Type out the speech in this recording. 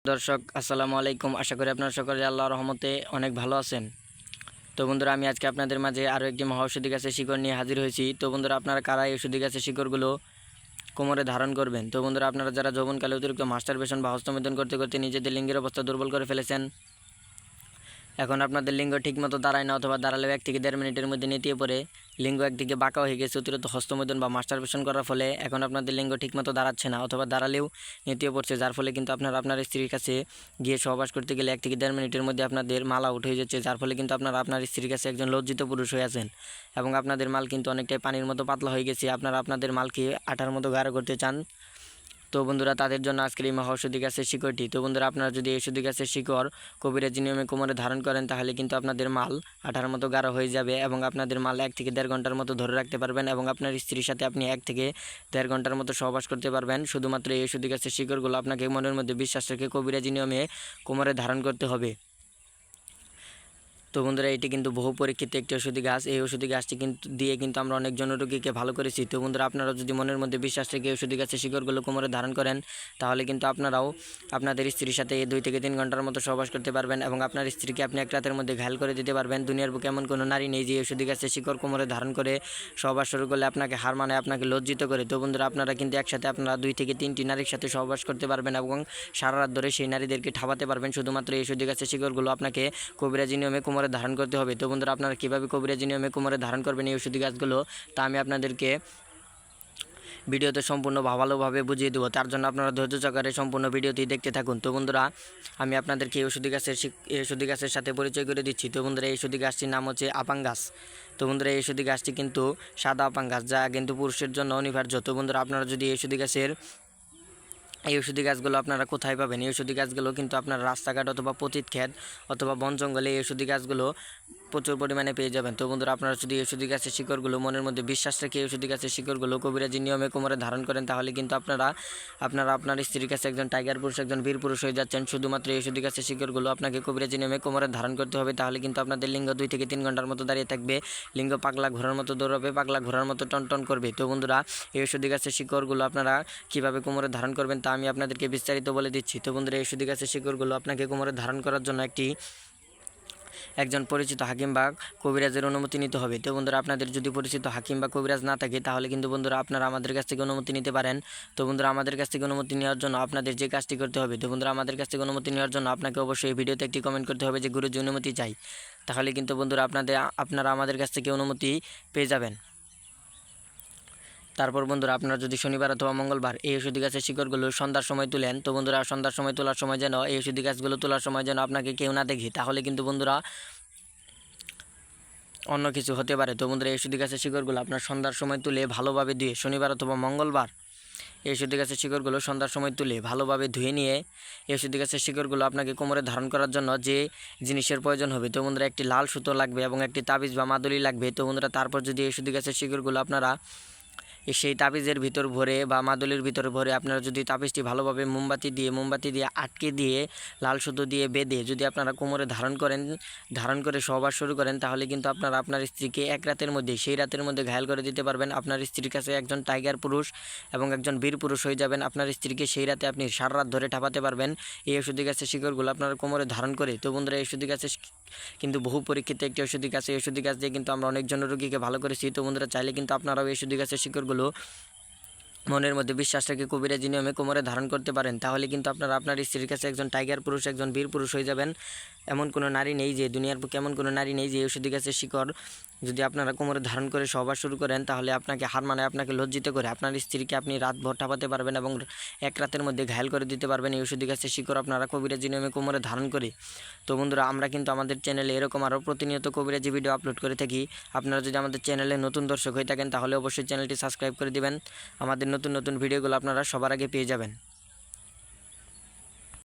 দর্শক আসসালামু আলাইকুম। আশা করি আপনারা সকলে আল্লাহর রহমতে অনেক ভালো আছেন। তো বন্ধুরা, আমি আজকে আপনাদের মাঝে আরও একটি মহা ঔষধি গাছের শিকড় নিয়ে হাজির হয়েছি। তো বন্ধুরা, আপনারা কারা এই ঔষধি গাছের শিকড়গুলো কোমরে ধারণ করবেন? তো বন্ধুরা, আপনারা যারা যৌবনকালে অতিরিক্ত মাস্টারবেশন বা হস্তমৈথুন করতে করতে নিজেদের লিঙ্গের অবস্থা দুর্বল করে ফেলেছেন, এখন আপনাদের লিঙ্গ ঠিকমতো দাঁড়ায় না, অথবা দাঁড়ালেও 1 থেকে 1.5 মিনিটের মধ্যে নেতিয়ে পড়ে লিঙ্গ একদিকে বাঁকা হয়ে গেছে অতিরিক্ত হস্তমৈথুন বা মাস্টারবেশন করার ফলে, এখন আপনাদের লিঙ্গ ঠিকমতো দাঁড়াচ্ছে না, অথবা দাঁড়ালেও নেতিয়ে পড়ছে, যার ফলে কিন্তু আপনার স্ত্রীর কাছে গিয়ে সহবাস করতে গেলে 1 থেকে 1.5 মিনিটের মধ্যে আপনাদের মাল আউট হয়ে যাচ্ছে, যার ফলে কিন্তু আপনার স্ত্রীর কাছে একজন লজ্জিত পুরুষ হয়ে আছেন এবং আপনাদের মাল কিন্তু অনেকটাই পানির মতো পাতলা হয়ে গেছে। আপনাদের মালকে আটার মতো গাঢ় করতে চান। তো বন্ধুরা, তাদের জন্য আজকের এই মহা ঔষধি গাছের শিকড়টি। তো বন্ধুরা, আপনারা যদি এই ঔষধি গাছের শিকড় কবিরাজি নিয়মে কোমরে ধারণ করেন, তাহলে কিন্তু আপনাদের মাল আঠার মতো গাঢ় হয়ে যাবে এবং আপনাদের মাল 1 থেকে 1.5 ঘন্টার মতো ধরে রাখতে পারবেন এবং আপনার স্ত্রীর সাথে আপনি 1 থেকে 1.5 ঘন্টার মতো সহবাস করতে পারবেন। শুধুমাত্র এই ঔষধি গাছের শিকড়গুলো আপনাকে মনের মধ্যে বিশ্বাস রেখে কবিরাজি নিয়মে কোমরে ধারণ করতে হবে। তো বন্ধুরা, এটি কিন্তু বহু পরীক্ষিত একটি ওষুধি গাছ। এই ওষুধি গাছটি কিন্তু আমরা অনেকজন রোগীকে ভালো করেছি। তো বন্ধুরা, আপনারা যদি মনের মধ্যে বিশ্বাস রেখে ওষুধি গাছের শিকড়গুলো কোমরে ধারণ করেন, তাহলে কিন্তু আপনারাও আপনাদের স্ত্রীর সাথে 2 থেকে 3 ঘন্টার মতো সহবাস করতে পারবেন এবং আপনার স্ত্রীকে আপনি 1 রাতের মধ্যে ঘায়েল করে দিতে পারবেন। দুনিয়ার বুকে এমন কোনো নারী নেই যে ওষুধি গাছের শিকড় কোমরে ধারণ করে সহবাস শুরু করলে আপনাকে হার মানায়, আপনাকে লজ্জিত করে। তো বন্ধুরা, আপনারা কিন্তু একসাথে 2 থেকে 3টি নারীর সাথে সহবাস করতে পারবেন এবং সারা রাত ধরে সেই নারীদেরকে ঠাপাতে পারবেন। শুধুমাত্র এই ওষুধি গাছের শিকড়গুলো আপনাকে কবিরাজি নিয়মে কোমরে ধারণ করতে হবে। তো বন্ধুরা, আপনারা কীভাবে কবিরাজি নিয়মে কোমরে ধারণ করবেন এই ওষুধি গাছগুলো, তা আমি আপনাদেরকে ভিডিওতে সম্পূর্ণ ভালোভাবে বুঝিয়ে দেবো। তার জন্য আপনারা ধৈর্য সহকারে সম্পূর্ণ ভিডিওটি দেখতে থাকুন। তো বন্ধুরা, আমি আপনাদেরকে এই ওষুধি গাছের সাথে পরিচয় করে দিচ্ছি। তো বন্ধুরা, এই ওষুধি গাছটির নাম হচ্ছে আপাং গাছ। তো বন্ধুরা, এই ওষুধি গাছটি কিন্তু সাদা আপাং গাছ, যা কিন্তু পুরুষের জন্য অনিবার্য। তো বন্ধুরা, আপনারা যদি এই ওষুধি গাছগুলো আপনারা কোথায় পাবেন? এই ওষুধি গাছগুলো কিন্তু আপনারা রাস্তাঘাট অথবা পতিত ক্ষেত অথবা বন জঙ্গলে এই ওষুধি গাছগুলো প্রচুর পরিমাণে পেয়ে যাবেন। তো বন্ধুরা, আপনারা যদি এই ওষুধি গাছের শিকড়গুলো মনের মধ্যে বিশ্বাস রেখে এই ওষুধি গাছের শিকড়গুলো কবিরাজি নিয়মে কোমরে ধারণ করেন, তাহলে কিন্তু আপনার স্ত্রীর কাছে একজন টাইগার পুরুষ, একজন বীর পুরুষ হয়ে যাচ্ছেন। শুধুমাত্র এই ওষুধি গাছের শিকড়গুলো আপনাকে কবিরাজি নিয়মে কোমরে ধারণ করতে হবে, তাহলে কিন্তু আপনাদের লিঙ্গ 2 থেকে 3 ঘন্টার মতো দাঁড়িয়ে থাকবে, লিঙ্গ পাগলা ঘোড়ার মতো দৌড়াবে, পাগলা ঘোড়ার মতো টনটন করবে। তো বন্ধুরা, এই ওষুধি গাছের শিকড়গুলো আপনারা কীভাবে কোমরে ধারণ করবেন তা আমি আপনাদেরকে বিস্তারিত বলে দিচ্ছি। তো বন্ধুরা, এই ওষুধি গাছের শিকড়গুলো আপনাকে কোমরে ধারণ করার জন্য একজন পরিচিত হাকিম বা কবিরাজের অনুমতি নিতে হবে। তো বন্ধুরা, আপনাদের যদি পরিচিত হাকিম বা কবিরাজ না থাকে, তাহলে কিন্তু বন্ধুরা আপনারা আমাদের কাছ থেকে অনুমতি নিতে পারেন। তো বন্ধুরা, আমাদের কাছ থেকে অনুমতি নেওয়ার জন্য আপনাদের যে কাজটি করতে হবে, তো বন্ধুরা, আমাদের কাছ থেকে অনুমতি নেওয়ার জন্য আপনাকে অবশ্যই এই ভিডিওতে একটি কমেন্ট করতে হবে যে গুরুজি অনুমতি চাই। তাহলে কিন্তু বন্ধুরা আপনারা আমাদের কাছ থেকে অনুমতি পেয়ে যাবেন। তারপর বন্ধুরা, আপনারা যদি শনিবার অথবা মঙ্গলবার এই ওষুধি গাছের শিকড়গুলো সন্ধ্যার সময় তুলেন, তো বন্ধুরা, সন্ধ্যার সময় তোলার সময় যেন এই ওষুধি গাছগুলো তোলার সময় যেন আপনাকে কেউ না দেখে, তাহলে কিন্তু বন্ধুরা অন্য কিছু হতে পারে। তো বন্ধুরা, এই ওষুধি গাছের শিকড়গুলো আপনার সন্ধ্যার সময় তুলে ভালোভাবে ধুয়ে, শনিবার অথবা মঙ্গলবার এই ওষুধি গাছের শিকড়গুলো সন্ধ্যার সময় তুলে ভালোভাবে ধুয়ে নিয়ে এই ওষুধি গাছের শিকড়গুলো আপনাকে কোমরে ধারণ করার জন্য যে জিনিসের প্রয়োজন হবে, তো বন্ধুরা, একটি লাল সুতো লাগবে এবং একটি তাবিজ বা মাদুলি লাগবে। তো বন্ধুরা, তারপর যদি এই ওষুধি গাছের শিকড়গুলো আপনারা সেই তাবিজের ভিতর ভরে বা মাদুলির ভিতর ভরে আপনারা যদি তাবিজটি ভালোভাবে মোমবাতি দিয়ে আটকে দিয়ে লাল সুতো দিয়ে বেঁধে যদি আপনারা কোমরে ধারণ করে সহবাস শুরু করেন, তাহলে কিন্তু আপনার স্ত্রীকে 1 রাতের মধ্যে, সেই রাতের মধ্যে ঘায়েল করে দিতে পারবেন। আপনার স্ত্রীর কাছে একজন টাইগার পুরুষ এবং একজন বীর পুরুষ হয়ে যাবেন। আপনার স্ত্রীকে সেই রাতে আপনি সারা রাত ধরে ঠাপাতে পারবেন এই ওষুধি গাছের শিকড়গুলো আপনার কোমরে ধারণ করে। তো বন্ধুরা, এই ওষুধি গাছের কিন্তু বহু পরীক্ষিত একটি ওষুধি গাছ। এই ওষুধি গাছ দিয়ে কিন্তু আমরা অনেকজন রোগীকে ভালো করেছি। তো বন্ধুরা, চাইলে কিন্তু আপনারাও এই ওষুধি গাছের শিকড়গুলো মনের মধ্যে বিশ্বাস রেখে কবিরাজি নিয়মে কোমরে ধারণ করতে পারেন, তাহলে কিন্তু আপনার স্ত্রীর কাছে একজন টাইগার পুরুষ, একজন বীর পুরুষ হয়ে যাবেন। এমন কোনো নারী নেই যে দুনিয়ার বুকে এমন কোনো নারী নেই যে ওষুধি গাছের শিকড় যদি আপনারা কোমরে ধারণ করে সহবাস শুরু করেন, তাহলে আপনাকে হার মানায়, আপনাকে লজ্জিত করে আপনার স্ত্রীকে আপনি রাতভর ঠাপাতে পারবেন এবং 1 রাতের মধ্যে ঘায়েল করে দিতে পারবেন এই ওষুধি গাছের শিকড় আপনারা কবিরাজি নিয়মে কোমরে ধারণ করে। তো বন্ধুরা, আমরা কিন্তু আমাদের চ্যানেলে এরকম আরও প্রতিনিয়ত কবিরাজি ভিডিও আপলোড করে থাকি। আপনারা যদি আমাদের চ্যানেলে নতুন দর্শক হয়ে থাকেন, তাহলে অবশ্যই চ্যানেলটি সাবস্ক্রাইব করে দিবেন। আমাদের নতুন ভিডিওগুলো আপনারা সবার আগে পেয়ে যাবেন।